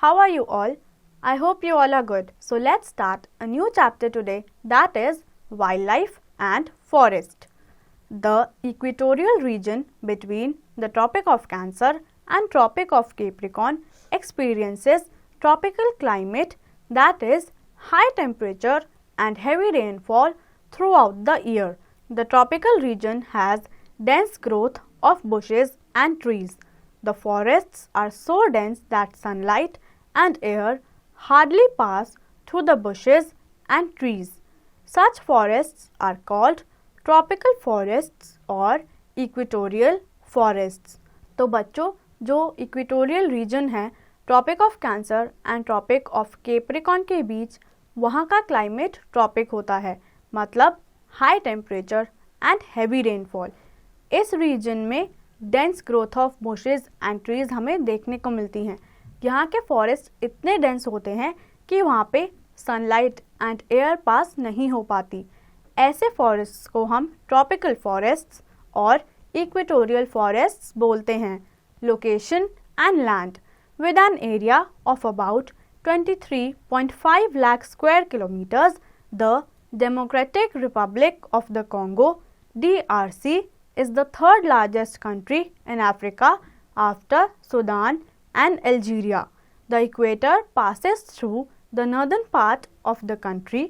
How are you all? I hope you all are good. So let's start a new chapter today, that is wildlife and forest. The equatorial region between the Tropic of Cancer and Tropic of Capricorn experiences tropical climate, that is high temperature and heavy rainfall throughout the year. The tropical region has dense growth of bushes and trees. The forests are so dense that sunlight and air hardly pass through the bushes and trees. Such forests are called tropical forests और equatorial forests. तो बच्चों, जो equatorial region है Tropic of Cancer and Tropic of Capricorn के बीच, वहाँ का climate tropic होता है, मतलब high temperature and heavy rainfall. इस रीजन में dense growth of bushes and trees हमें देखने को मिलती हैं. यहाँ के फॉरेस्ट इतने डेंस होते हैं कि वहाँ पे सनलाइट एंड एयर पास नहीं हो पाती. ऐसे फॉरेस्ट्स को हम ट्रॉपिकल फॉरेस्ट्स और इक्वेटोरियल फॉरेस्ट्स बोलते हैं. Location and land with an area of about 23.5 lakh square kilometers, the Democratic Republic of the Congo (DRC) is the third largest country in Africa after Sudan and Algeria. The equator passes through the northern part of the country.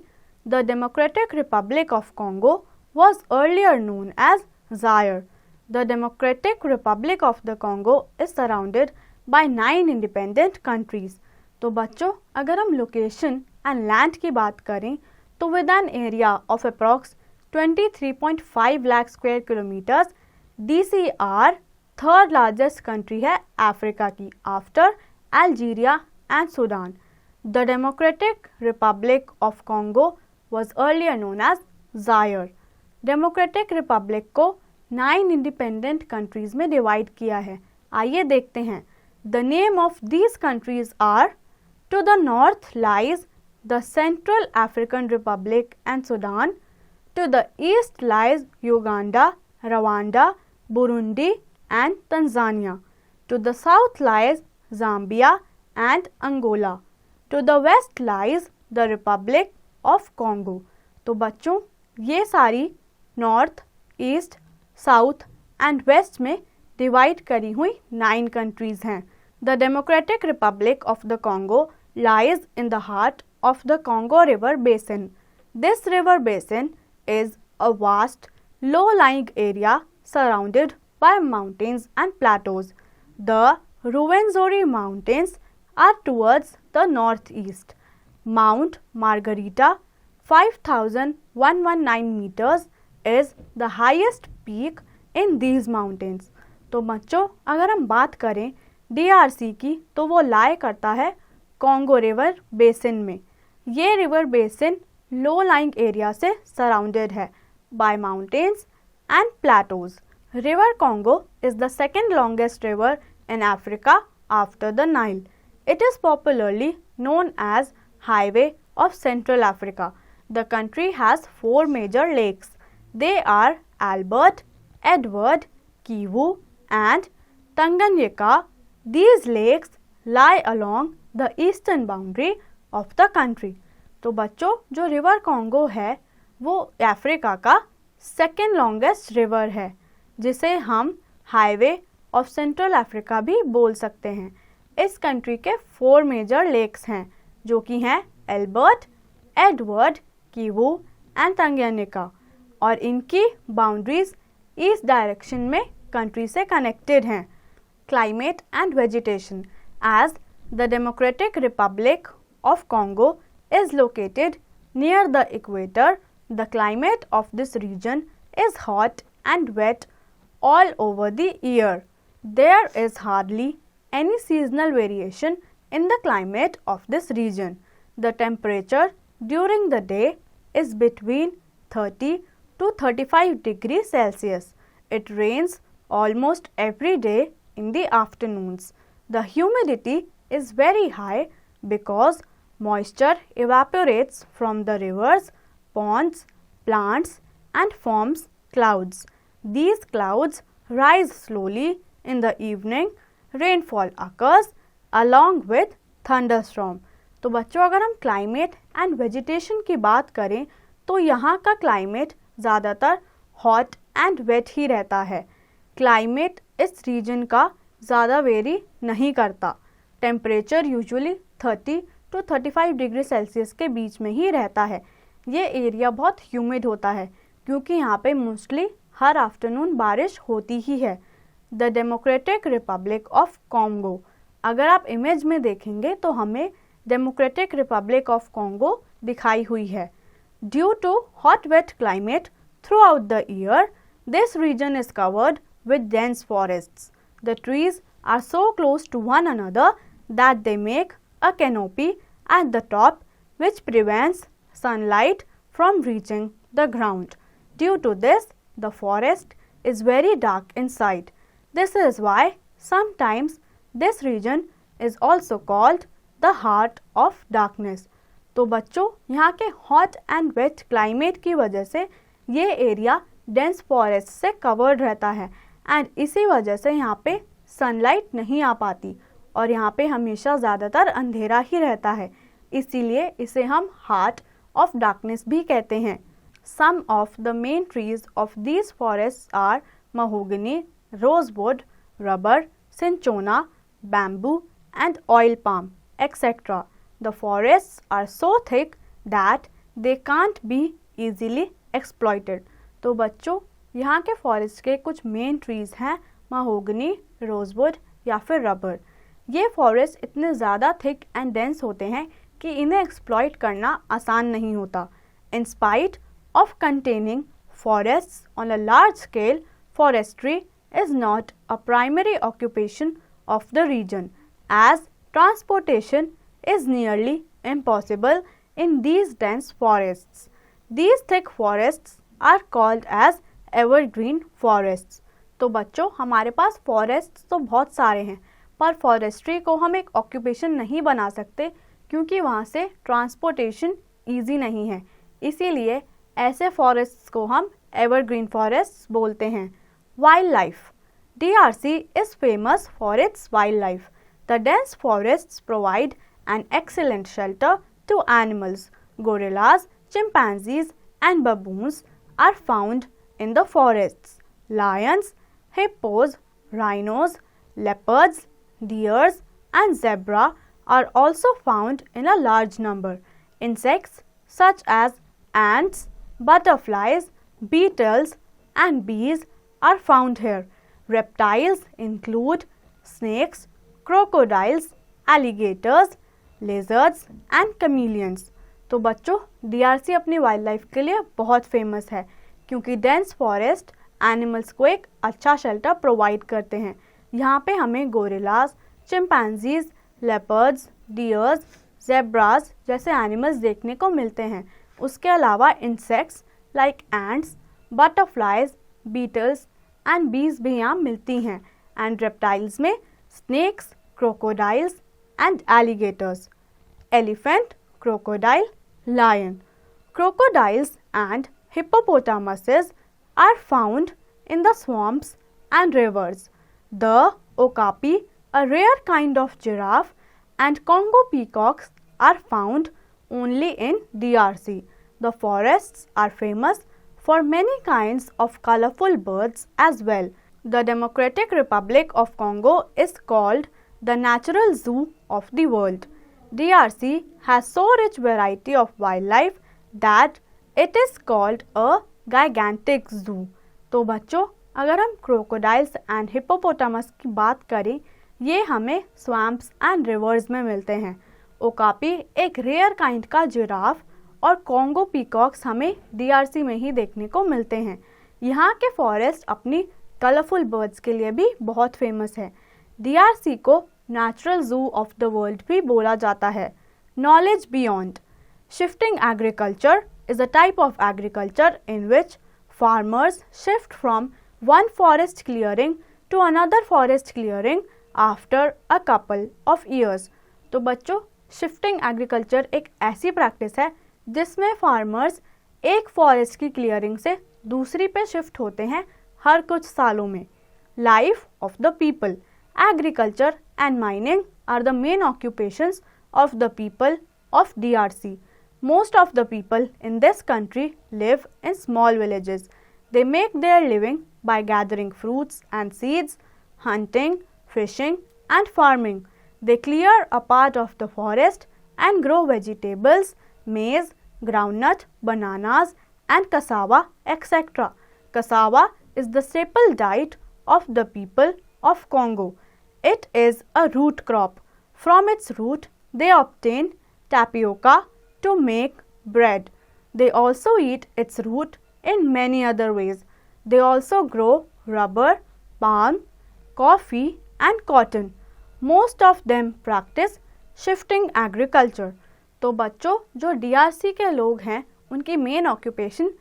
The Democratic Republic of Congo was earlier known as Zaire. The Democratic Republic of the Congo is surrounded by 9 independent countries. तो बच्चों, अगर हम location and land की बात करें तो with an area of approx 23.5 lakh square kilometres, DCR third largest country है Africa की after Algeria and Sudan. The Democratic Republic of Congo was earlier known as Zaire. Democratic Republic को 9 independent countries में divide किया है. आइए देखते हैं. The name of these countries are: to the north lies the Central African Republic and Sudan, to the east lies Uganda, Rwanda, Burundi and Tanzania, to the south lies Zambia and Angola, to the west lies the Republic of Congo. तो बच्चों, ये सारी north, east, south and west में divide करी हुई 9 countries हैं. The Democratic Republic of the Congo lies in the heart of the Congo River Basin. This river basin is a vast, low-lying area surrounded by mountains and plateaus. The Ruwenzori Mountains are towards the northeast. Mount Margarita, 5,119 meters, is the highest peak in these mountains. तो बच्चों, अगर हम बात करें DRC की, तो वो लाई करता है कॉन्गो रिवर बेसिन में. ये river basin low lying area से सराउंडेड है by mountains and plateaus. River Congo is the second longest river in Africa after the Nile. It is popularly known as highway of central Africa. The country has 4 major lakes. They are Albert, Edward, Kivu and Tanganyika. These lakes lie along the eastern boundary of the country. तो बच्चों, जो river Congo है वो Africa का second longest river है, जिसे हम highway of central Africa भी बोल सकते हैं. इस कंट्री के 4 मेजर लेक्स हैं, जो कि हैं एल्बर्ट, एडवर्ड, कीवू एंड तंगन्यिका, और इनकी बाउंड्रीज ईस्ट डायरेक्शन में कंट्री से कनेक्टेड हैं. Climate and vegetation. As the Democratic Republic of Congo is located near the equator, the climate of this region is hot and wet all over the year. There is hardly any seasonal variation in the climate of this region. The temperature during the day is between 30 to 35 degrees Celsius. It rains almost every day in the afternoons. The humidity is very high because moisture evaporates from the rivers, ponds, plants and forms clouds. These clouds rise slowly in the evening. Rainfall occurs along with thunderstorm. तो बच्चों अगर हम climate and vegetation की बात करें तो यहाँ का क्लाइमेट ज़्यादातर हॉट एंड वेट ही रहता है. क्लाइमेट इस रीजन का ज़्यादा वेरी नहीं करता. Temperature usually 30 to 35 degree Celsius के बीच में ही रहता है. ये एरिया बहुत ह्यूमिड होता है क्योंकि यहाँ पे मोस्टली हर आफ्टरनून बारिश होती ही है. The Democratic Republic of Congo, अगर आप इमेज में देखेंगे तो हमें डेमोक्रेटिक रिपब्लिक ऑफ कॉन्गो दिखाई हुई है. Due to hot wet climate throughout the year, this region is covered with dense forests. The trees are so close to one another that they make a canopy at the top which prevents sunlight from reaching the ground. Due to this, the forest is very dark inside. This is why sometimes this region is also called the heart of darkness. तो बच्चों यहाँ के hot and wet climate की वजह से ये area dense forest से covered रहता है एंड इसी वजह से यहाँ पे सनलाइट नहीं आ पाती और यहाँ पे हमेशा ज़्यादातर अंधेरा ही रहता है. इसीलिए इसे हम हार्ट ऑफ डार्कनेस भी कहते हैं. Some of the main trees of these forest are mahogany, rosewood, rubber, cinchona, bamboo and oil palm, etc. The forests are so thick that they can't be easily exploited. तो बच्चों यहाँ के forest के कुछ main trees हैं mahogany, rosewood या फिर rubber. ये फॉरेस्ट इतने ज़्यादा थिक एंड डेंस होते हैं कि इन्हें एक्सप्लॉइट करना आसान नहीं होता. In spite of containing forests on a large scale, forestry is not a primary occupation of the region, as transportation is nearly impossible in these dense forests. These thick forests are called as evergreen forests. तो बच्चों हमारे पास forests तो बहुत सारे हैं पर forestry को हम एक ऑक्यूपेशन नहीं बना सकते क्योंकि वहाँ से ट्रांसपोर्टेशन ईजी नहीं है. इसीलिए ऐसे फॉरेस्ट्स को हम एवरग्रीन फॉरेस्ट्स बोलते हैं. Wild life. DRC is famous for its wildlife. The dense forests provide an excellent shelter to animals. Gorillas, chimpanzees and baboons are found in the forests. Lions, hippos, rhinos, leopards, deers and zebra are also found in a large number. Insects such as ants, butterflies, beetles and bees are found here. Reptiles include snakes, crocodiles, alligators, lizards and chameleons. तो बच्चों DRC अपनी wild life के लिए बहुत famous है क्योंकि dense forest animals को एक अच्छा शेल्टर प्रोवाइड करते हैं. यहाँ पे हमें gorillas, chimpanzees, leopards, deers, zebras जैसे एनिमल्स देखने को मिलते हैं. उसके अलावा insects like ants, butterflies, beetles and bees भी यहाँ मिलती हैं. एंड रेप्टाइल्स में snakes, crocodiles and alligators. Elephant, crocodile, lion. Crocodiles and hippopotamuses are found in the swamps and rivers. The okapi, a rare kind of giraffe, and Congo peacocks are found only in DRC. The forests are famous for many kinds of colorful birds as well. The Democratic Republic of Congo is called the natural zoo of the world. DRC has so rich variety of wildlife that it is called a gigantic zoo. तो बच्चों अगर हम crocodiles and hippopotamus की बात करें ये हमें swamps and reverse में मिलते हैं. ओकापी एक रेयर काइंड का जिराफ और कॉन्गो पीकॉक्स हमें DRC में ही देखने को मिलते हैं. यहाँ के फॉरेस्ट अपनी कलरफुल बर्ड्स के लिए भी बहुत फेमस है. DRC को natural zoo of the world भी बोला जाता है. Knowledge beyond. Shifting agriculture is a type of agriculture in which farmers shift from one forest clearing to another forest clearing after a couple of years. तो बच्चों shifting agriculture एक ऐसी practice है जिसमें फार्मर्स एक फॉरेस्ट की clearing से दूसरी पे शिफ्ट होते हैं हर कुछ सालों में. Life of the people. Agriculture and mining are the main occupations of the people of DRC. Most of the people in this country live in small villages. They make their living by gathering fruits and seeds, hunting, fishing, and farming. They clear a part of the forest and grow vegetables, maize, groundnut, bananas, and cassava, etc. Cassava is the staple diet of the people of Congo. It is a root crop. From its root, they obtain tapioca to make bread. They also eat its root in many other ways. They also grow rubber, palm, coffee, and cotton. Most of them practice shifting agriculture. तो बच्चों, जो DRC के लोग हैं उनकी main occupation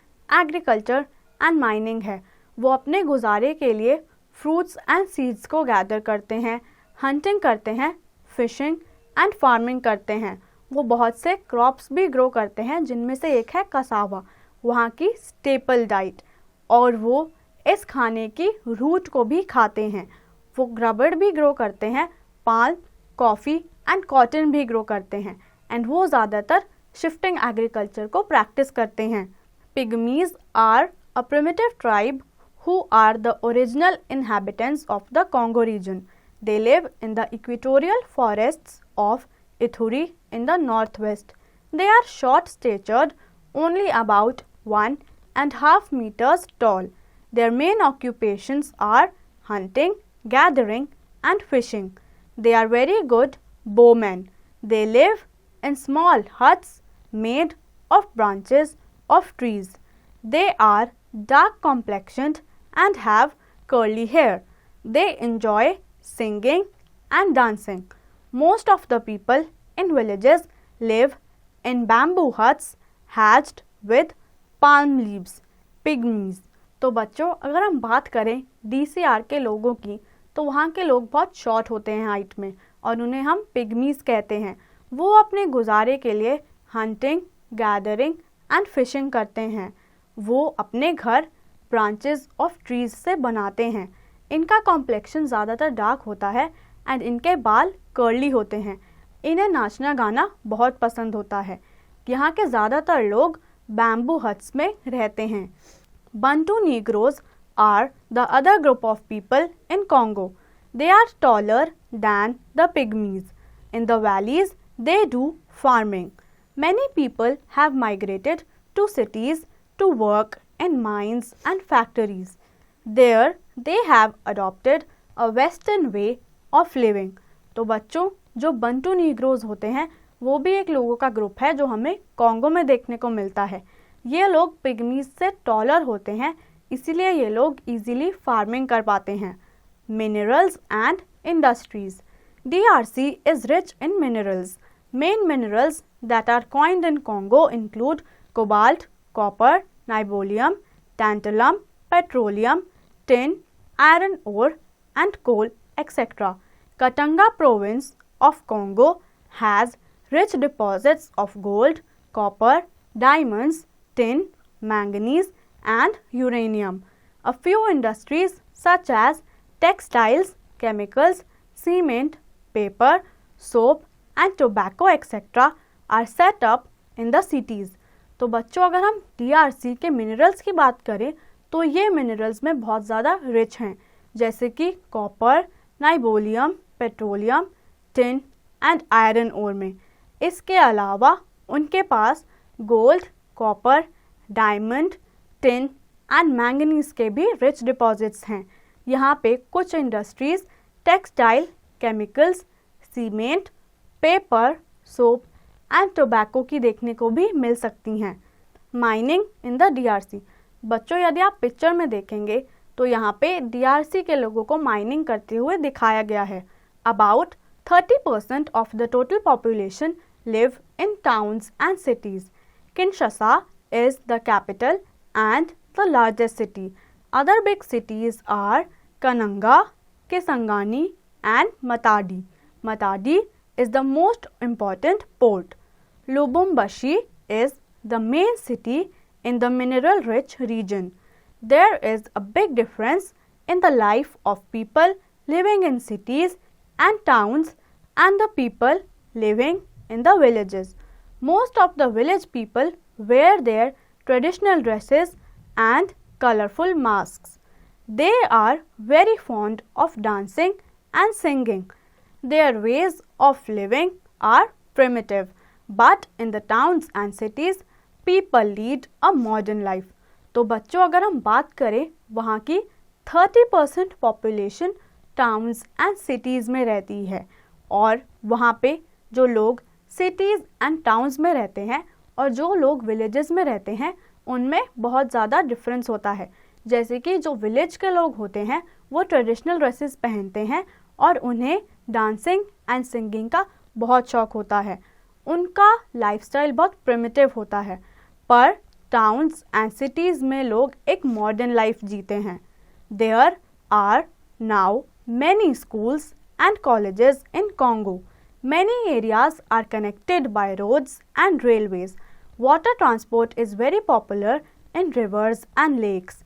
agriculture and mining है. वो अपने गुजारे के लिए फ्रूट्स एंड सीड्स को गैदर करते हैं, हंटिंग करते हैं, फिशिंग एंड फार्मिंग करते हैं. वो बहुत से क्रॉप्स भी ग्रो करते हैं जिनमें से एक है कसावा, वहाँ की स्टेपल डाइट. और वो इस खाने की रूट को भी खाते हैं. वो रबड़ भी ग्रो करते हैं, पाल्म, कॉफ़ी एंड कॉटन भी ग्रो करते हैं. एंड वो ज़्यादातर शिफ्टिंग एग्रीकल्चर को प्रैक्टिस करते हैं. Pygmies are a primitive tribe who are the original inhabitants of the Congo region. They live in the equatorial forests of Ituri in the northwest. They are short-statured, only about 1.5 meters tall. Their main occupations are hunting, gathering, and fishing. They are very good bowmen. They live in small huts made of branches of trees. They are dark complexioned and have curly hair. They enjoy singing and dancing. Most of the people in villages live in bamboo huts hatched with palm leaves. Pygmies. तो बच्चों, अगर हम बात करें DCR के लोगों की तो वहाँ के लोग बहुत शॉर्ट होते हैं हाइट में और उन्हें हम पिग्मीज कहते हैं. वो अपने गुजारे के लिए हंटिंग, गैदरिंग एंड फिशिंग करते हैं. वो अपने घर ब्रांचेस ऑफ ट्रीज से बनाते हैं. इनका कॉम्प्लेक्शन ज़्यादातर डार्क होता है एंड इनके बाल कर्ली होते हैं. इन्हें नाचना गाना बहुत पसंद होता है. यहाँ के ज़्यादातर लोग बैम्बू हट्स में रहते हैं. Bantu negroes are the other group of people in Congo. They are taller than the pygmies. In the valleys they do farming. Many people have migrated to cities to work in mines and factories. There they have adopted a western way of living. तो बच्चों, जो Bantu Negroes होते हैं वो भी एक लोगों का ग्रुप है जो हमें कॉन्गो में देखने को मिलता है. ये लोग पिग्मीज से टॉलर होते हैं, इसीलिए ये लोग इजीली फार्मिंग कर पाते हैं. Minerals and industries. DRC is rich in minerals. Main minerals that are coined in Congo include cobalt, copper, niobium, tantalum, petroleum, tin, iron ore, and coal, etc. Katanga province of Congo has rich deposits of gold, copper, diamonds, tin, manganese, and uranium. A few industries such as textiles, chemicals, cement, paper, soap, and tobacco etc. are set up in the cities. तो बच्चों, अगर हम DRC के minerals की बात करें तो ये मिनरल्स में बहुत ज़्यादा रिच हैं, जैसे कि copper, niobium, petroleum, tin and iron ore में. इसके अलावा उनके पास gold, copper, diamond, tin and manganese के भी रिच डिपॉजिट्स हैं. यहाँ पे कुछ industries textile, chemicals, cement, paper, soap and tobacco की देखने को भी मिल सकती हैं. Mining in the DRC. बच्चों, यदि आप पिक्चर में देखेंगे तो यहाँ पे DRC के लोगों को माइनिंग करते हुए दिखाया गया है. About 30% of the total population live in towns and cities. Kinshasa is the capital and the largest city. Other big cities are Kananga, Kisangani and Matadi. Matadi is the most important port. Lubumbashi is the main city in the mineral-rich region. There is a big difference in the life of people living in cities and towns and the people living in the villages. Most of the village people wear their traditional dresses and colorful masks. They are very fond of dancing and singing. Their ways of living are primitive, but in the towns and cities, people lead a modern life. तो बच्चों अगर हम बात करें वहाँ की 30% population towns and cities में रहती है और वहाँ पे जो लोग सिटीज़ एंड टाउन्स में रहते हैं और जो लोग विलेजेस में रहते हैं उनमें बहुत ज़्यादा डिफरेंस होता है. जैसे कि जो विलेज के लोग होते हैं वो ट्रेडिशनल ड्रेसेस पहनते हैं और उन्हें डांसिंग एंड सिंगिंग का बहुत शौक होता है. उनका लाइफस्टाइल बहुत प्रिमिटिव होता है. पर टाउन्स एंड सिटीज़ में लोग एक मॉडर्न लाइफ जीते हैं. There are now many schools and colleges in Congo. Many areas are connected by roads and railways. Water transport is very popular in rivers and lakes.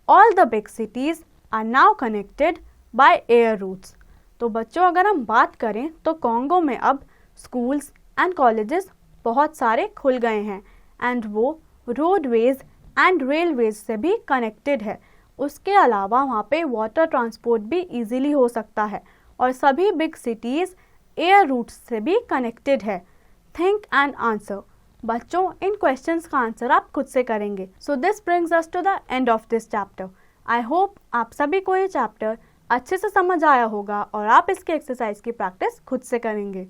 All the big cities are now connected by air routes. तो बच्चों अगर हम बात करें तो Congo में अब schools and colleges बहुत सारे खुल गए हैं एंड वो रोडवेज एंड रेलवेज से भी कनेक्टेड है. उसके अलावा वहाँ पे वाटर ट्रांसपोर्ट भी इजीली हो सकता है और सभी बिग सिटीज़ एयर रूट्स से भी कनेक्टेड है. Think and answer. बच्चों इन क्वेश्चंस का आंसर आप खुद से करेंगे. So this brings us to the end of this chapter. I hope आप सभी को ये चैप्टर अच्छे से समझ आया होगा और आप इसके एक्सरसाइज की प्रैक्टिस खुद से करेंगे.